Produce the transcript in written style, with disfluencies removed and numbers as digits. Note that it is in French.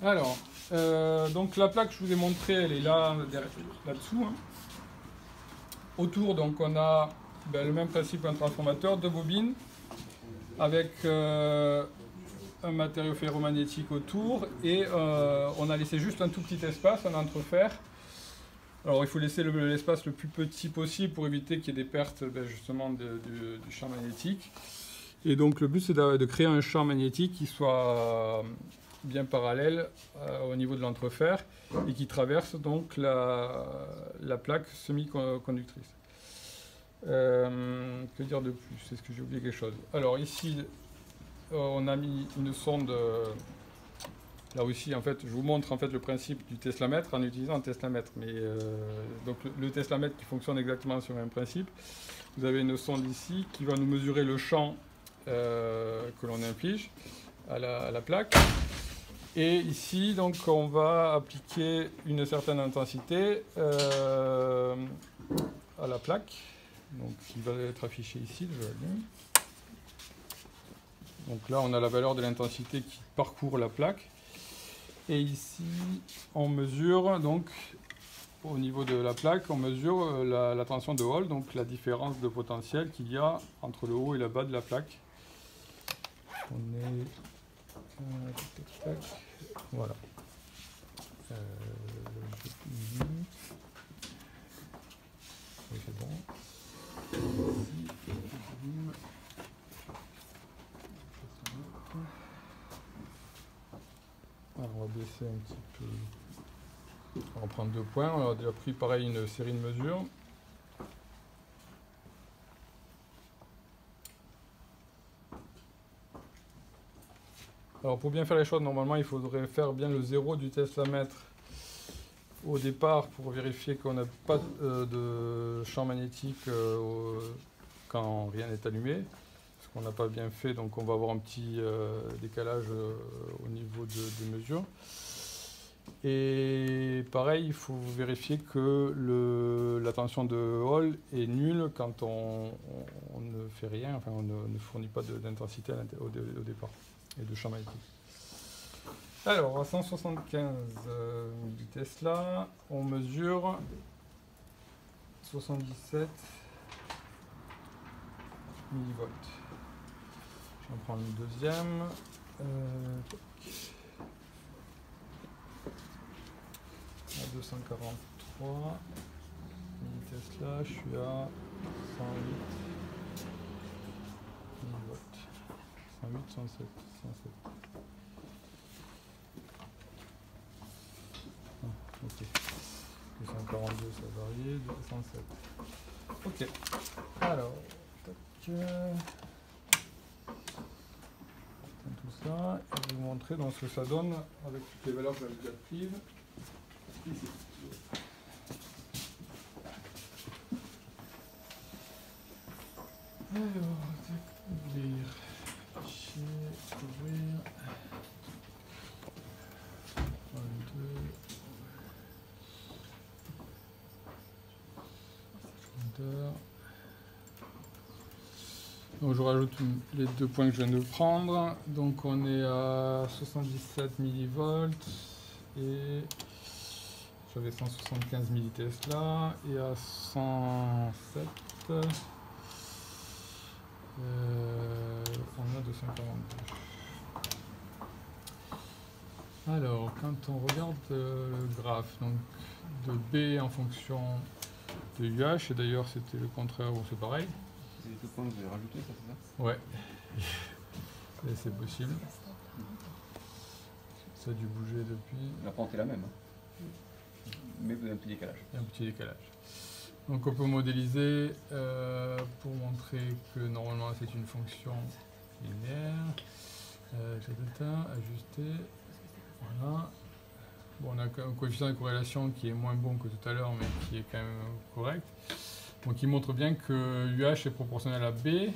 Alors, donc la plaque que je vous ai montrée, elle est là-dessous. Hein. Autour, donc on a le même principe qu'un transformateur, deux bobines, avec un matériau ferromagnétique autour, et on a laissé juste un tout petit espace, un entrefer. Alors il faut laisser l'espace le plus petit possible pour éviter qu'il y ait des pertes justement du champ magnétique. Et donc le but c'est de créer un champ magnétique qui soit bien parallèle au niveau de l'entrefer et qui traverse donc la plaque semi-conductrice. Que dire de plus? Est-ce que j'ai oublié quelque chose? Alors ici on a mis une sonde. Là aussi, en fait, je vous montre en fait le principe du teslamètre en utilisant un teslamètre. Mais donc le teslamètre qui fonctionne exactement sur le même principe. Vous avez une sonde ici qui va nous mesurer le champ que l'on inflige à la plaque. Et ici, donc, on va appliquer une certaine intensité à la plaque, donc qui va être affichée ici. Donc là, on a la valeur de l'intensité qui parcourt la plaque. Et ici, on mesure, donc, au niveau de la plaque, on mesure la tension de Hall, donc la différence de potentiel qu'il y a entre le haut et le bas de la plaque. On est... voilà. Oui, c'est bon. Alors, on va baisser un petit peu. On va prendre 2 points. On a déjà pris pareil une série de mesures. Alors pour bien faire les choses, normalement il faudrait faire bien le 0 du teslamètre au départ pour vérifier qu'on n'a pas de champ magnétique quand rien n'est allumé. Ce qu'on n'a pas bien fait, donc on va avoir un petit décalage au niveau des mesures. Et pareil, il faut vérifier que la tension de Hall est nulle quand on ne fait rien, enfin on ne fournit pas d'intensité au départ et de champ magnétique. Alors à 175 du Tesla, on mesure 77 millivolts. Je vais en prendre une deuxième. À 243 Tesla, je suis à 108 millivolts. 108, 107, 107. Ah, ok. 242, ça varie. 207. Ok. Alors, tac. Tout ça. Et je vais vous montrer donc ce que ça donne avec toutes les valeurs que j'avais déjà prises. Ici. Alors, ouvrir, fichier, ouvrir, 22, compteur. Donc je rajoute les 2 points que je viens de prendre. Donc on est à 77 millivolts et j'avais 175 millitesla et à 107 on a 242. Alors quand on regarde le graphe donc, de B en fonction de UH, et d'ailleurs c'était le contraire ou c'est pareil. C'est les 2 points que vous avez rajoutés, ça c'est ça? Ouais, c'est possible. Ça a dû bouger depuis. La pente est la même, hein. Mais vous avez un petit décalage. Un petit décalage. Donc on peut modéliser pour montrer que normalement c'est une fonction linéaire. Ajuster. Voilà. Bon, on a un coefficient de corrélation qui est moins bon que tout à l'heure, mais qui est quand même correct. Donc il montre bien que UH est proportionnel à B